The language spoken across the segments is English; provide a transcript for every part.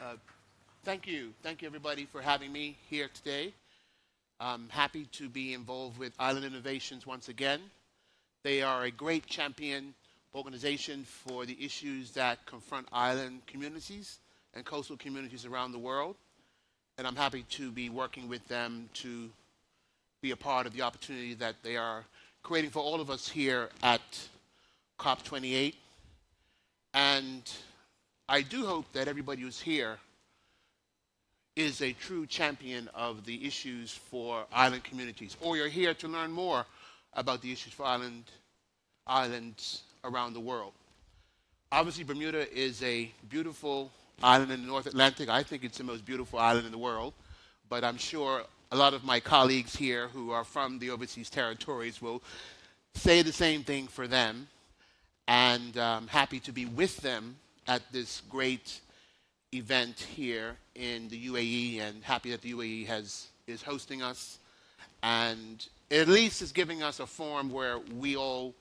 Uh, Thank you. Thank you, everybody, for having me here today. I'm happy to be involved with Island Innovations once again. They are a great champion organization for the issues that confront island communities and coastal communities around the world. And I'm happy to be working with them to be a part of the opportunity that they are creating for all of us here at COP28. And I do hope that everybody who's here is a true champion of the issues for island communities, or you're here to learn more about the issues for islands around the world. Obviously, Bermuda is a beautiful island in the North Atlantic. I think it's the most beautiful island in the world, but I'm sure a lot of my colleagues here who are from the overseas territories will say the same thing for them, and I'm happy to be with them at this great event here in the UAE, and happy that the UAE is hosting us, and at least is giving us a forum where we all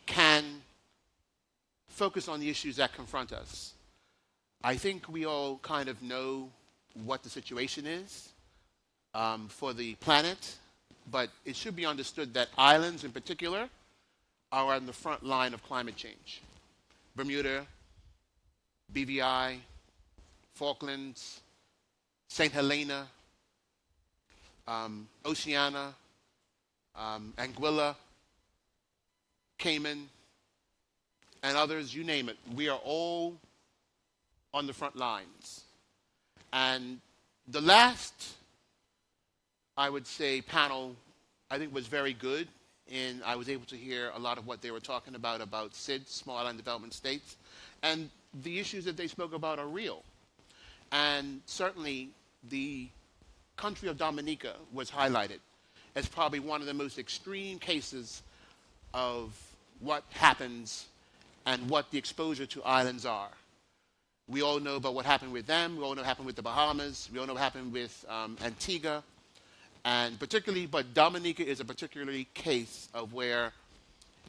can focus on the issues that confront us. I think we all kind of know what the situation is for the planet, but it should be understood that islands in particular are on the front line of climate change. Bermuda, BVI, Falklands, St. Helena, Oceania, Anguilla, Cayman, and others, you name it. We are all on the front lines. And the last, I would say, panel, I think was very good, and I was able to hear a lot of what they were talking about SIDS, Small Island Development States, and the issues that they spoke about are real. And certainly the country of Dominica was highlighted as probably one of the most extreme cases of what happens and what the exposure to islands are. We all know about what happened with them. We all know what happened with the Bahamas. We all know what happened with Antigua. And particularly, but Dominica is a particularly case of where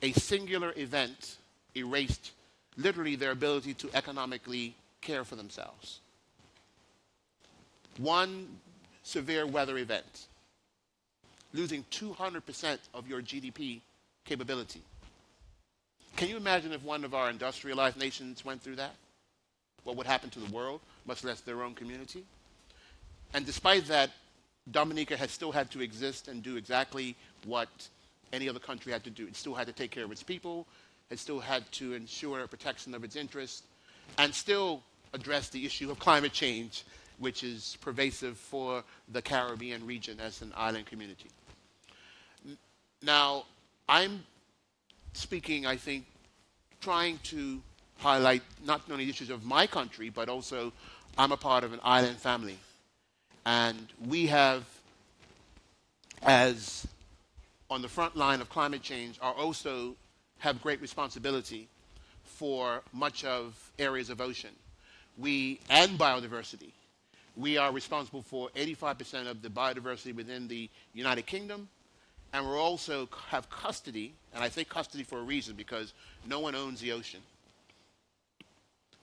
a singular event erased literally their ability to economically care for themselves. One severe weather event, losing 200% of your GDP capability. Can you imagine if one of our industrialized nations went through that? What would happen to the world, much less their own community? And despite that, Dominica has still had to exist and do exactly what any other country had to do. It still had to take care of its people, it still had to ensure protection of its interests, and still address the issue of climate change, which is pervasive for the Caribbean region as an island community. Now, I'm speaking, I think, trying to highlight not only the issues of my country, but also I'm a part of an island family. And we have, as on the front line of climate change, are also have great responsibility for much of areas of ocean. And biodiversity. We are responsible for 85% of the biodiversity within the United Kingdom, and we also have custody, and I say custody for a reason because no one owns the ocean.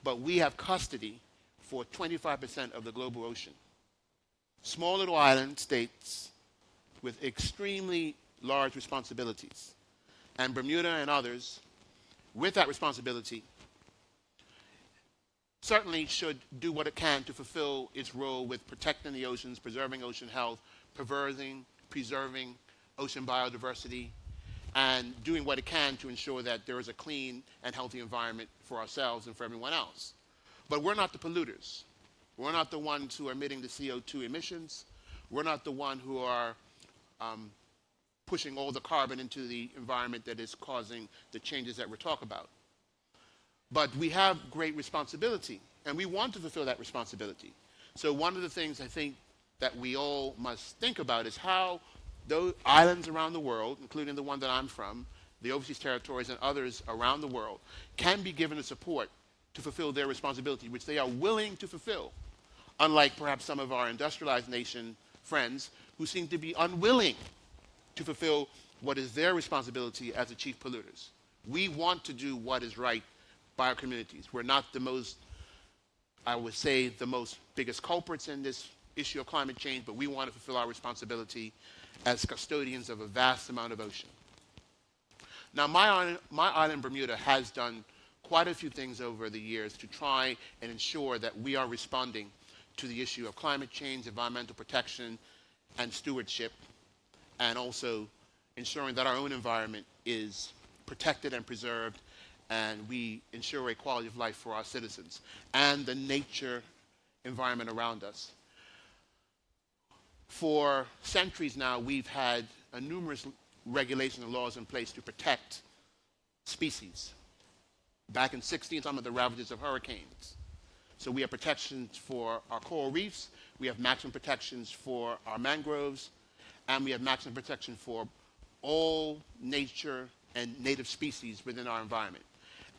But we have custody for 25% of the global ocean. Small little island states with extremely large responsibilities. And Bermuda and others, with that responsibility, certainly should do what it can to fulfill its role with protecting the oceans, preserving ocean health, preserving ocean biodiversity, and doing what it can to ensure that there is a clean and healthy environment for ourselves and for everyone else. But we're not the polluters. We're not the ones who are emitting the CO2 emissions. We're not the one who are pushing all the carbon into the environment that is causing the changes that we're talking about. But we have great responsibility, and we want to fulfill that responsibility. So one of the things I think that we all must think about is how those islands around the world, including the one that I'm from, the overseas territories and others around the world, can be given the support to fulfill their responsibility, which they are willing to fulfill, unlike perhaps some of our industrialized nation friends who seem to be unwilling to fulfill what is their responsibility as the chief polluters. We want to do what is right by our communities. We're not the most I would say, the biggest culprits in this issue of climate change, but we want to fulfill our responsibility as custodians of a vast amount of ocean. Now, my island, Bermuda, has done quite a few things over the years to try and ensure that we are responding to the issue of climate change, environmental protection, and stewardship, and also ensuring that our own environment is protected and preserved, and we ensure a quality of life for our citizens and the nature environment around us. For centuries now, we've had numerous regulations and laws in place to protect species. Back in 16, some of the ravages of hurricanes. So we have protections for our coral reefs, we have maximum protections for our mangroves, and we have maximum protection for all nature and native species within our environment.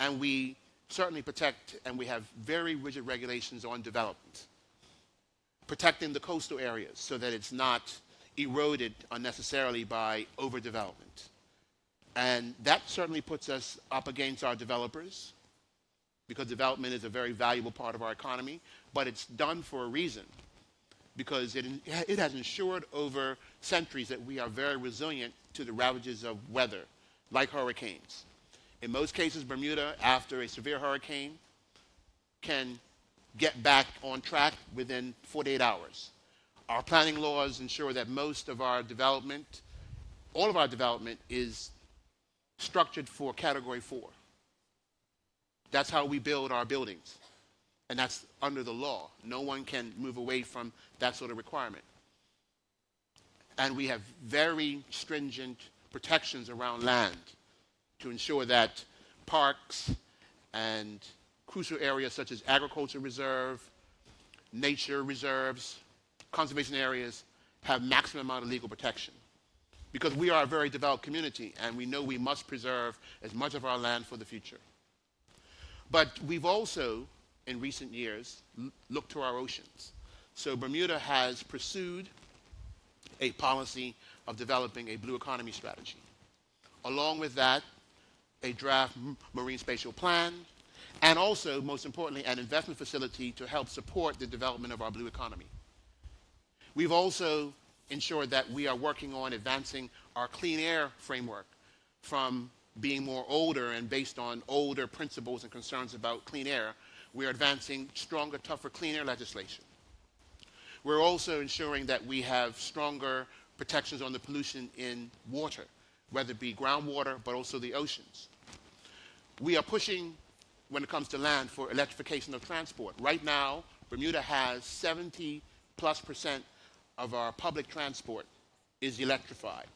And we certainly protect, and we have very rigid regulations on development. Protecting the coastal areas so that it's not eroded unnecessarily by overdevelopment. And that certainly puts us up against our developers, because development is a very valuable part of our economy, but it's done for a reason, because it has ensured over centuries that we are very resilient to the ravages of weather, like hurricanes. In most cases, Bermuda, after a severe hurricane, can get back on track within 48 hours. Our planning laws ensure that most of our development, all of our development, is structured for Category 4. That's how we build our buildings. And that's under the law. No one can move away from that sort of requirement. And we have very stringent protections around land to ensure that parks and crucial areas such as agriculture reserve, nature reserves, conservation areas have maximum amount of legal protection. Because we are a very developed community, and we know we must preserve as much of our land for the future. But we've also, in recent years, looked to our oceans. So Bermuda has pursued a policy of developing a blue economy strategy. Along with that, a draft marine spatial plan, and also, most importantly, an investment facility to help support the development of our blue economy. We've also ensured that we are working on advancing our clean air framework from being more older and based on older principles and concerns about clean air. We are advancing stronger, tougher clean air legislation. We're also ensuring that we have stronger protections on the pollution in water, whether it be groundwater, but also the oceans. We are pushing, when it comes to land, for electrification of transport. Right now, Bermuda has 70+% of our public transport is electrified.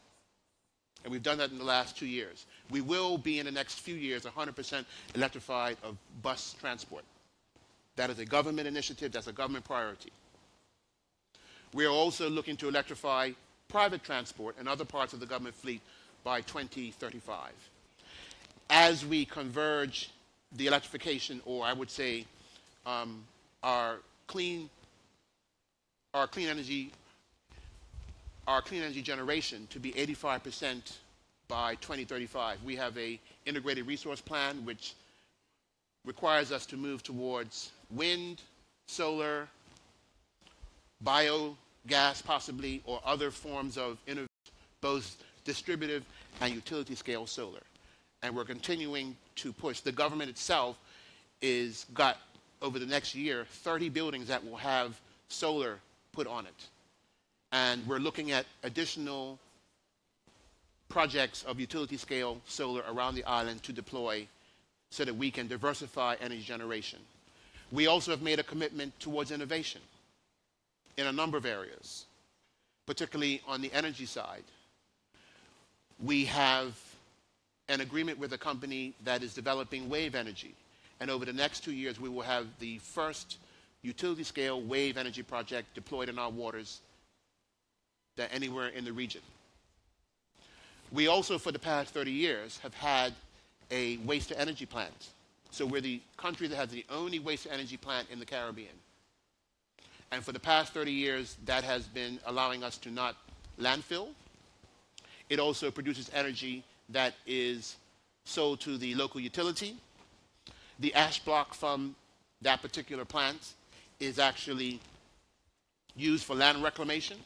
And we've done that in the last 2 years. We will be, in the next few years, 100% electrified of bus transport. That is a government initiative, that's a government priority. We are also looking to electrify private transport and other parts of the government fleet by 2035. As we converge the electrification, or I would say our clean energy generation to be 85% by 2035. We have an integrated resource plan which requires us to move towards wind, solar, biogas possibly, or other forms of both distributive and utility scale solar. And we're continuing to push. The government itself is got, over the next year, 30 buildings that will have solar put on it. And we're looking at additional projects of utility scale solar around the island to deploy so that we can diversify energy generation. We also have made a commitment towards innovation in a number of areas, particularly on the energy side. We have an agreement with a company that is developing wave energy. And over the next 2 years, we will have the first utility scale wave energy project deployed in our waters than anywhere in the region. We also, for the past 30 years, have had a waste-to-energy plant. So we're the country that has the only waste-to-energy plant in the Caribbean. And for the past 30 years, that has been allowing us to not landfill. It also produces energy that is sold to the local utility. The ash block from that particular plant is actually used for land reclamation,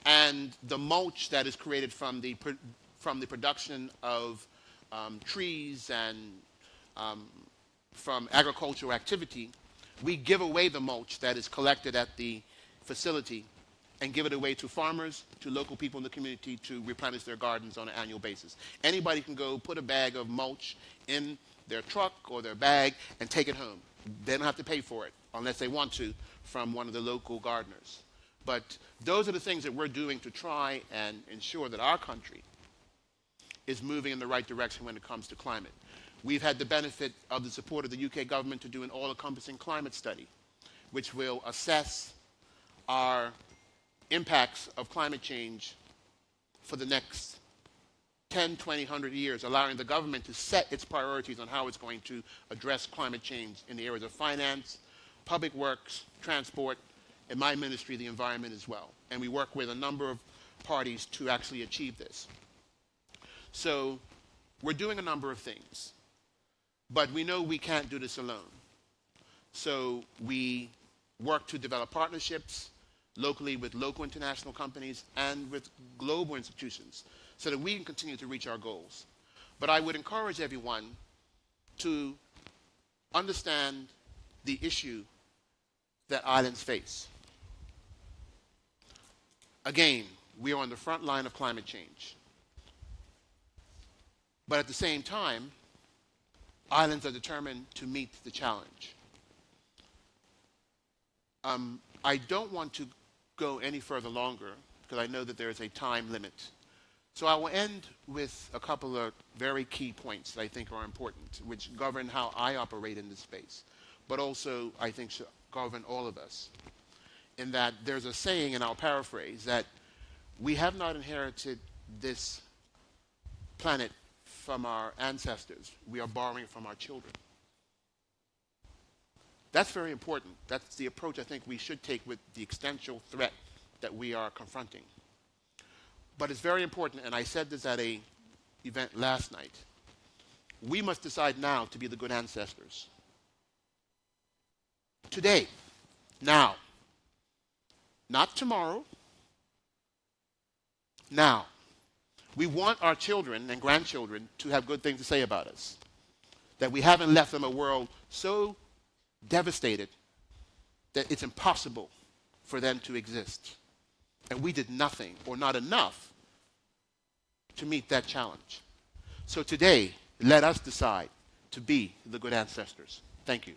and the mulch that is created from the production of trees and from agricultural activity, we give away the mulch that is collected at the facility and give it away to farmers, to local people in the community to replenish their gardens on an annual basis. Anybody can go put a bag of mulch in their truck or their bag and take it home. They don't have to pay for it unless they want to from one of the local gardeners. But those are the things that we're doing to try and ensure that our country is moving in the right direction when it comes to climate. We've had the benefit of the support of the UK government to do an all-encompassing climate study, which will assess our impacts of climate change for the next 10, 20, 100 years, allowing the government to set its priorities on how it's going to address climate change in the areas of finance, public works, transport, in my ministry, the environment as well. And we work with a number of parties to actually achieve this. So we're doing a number of things, but we know we can't do this alone. So we work to develop partnerships locally with local international companies and with global institutions so that we can continue to reach our goals. But I would encourage everyone to understand the issue that islands face. Again, we are on the front line of climate change. But at the same time, islands are determined to meet the challenge. I don't want to go any further longer because I know that there is a time limit. So I will end with a couple of very key points that I think are important, which govern how I operate in this space, but also I think should govern all of us. In that there's a saying, and I'll paraphrase, that we have not inherited this planet from our ancestors. We are borrowing from our children. That's very important. That's the approach I think we should take with the existential threat that we are confronting. But it's very important, and I said this at an event last night, we must decide now to be the good ancestors. Today, now. Not tomorrow, now. We want our children and grandchildren to have good things to say about us, that we haven't left them a world so devastated that it's impossible for them to exist. And we did nothing or not enough to meet that challenge. So today, let us decide to be the good ancestors. Thank you.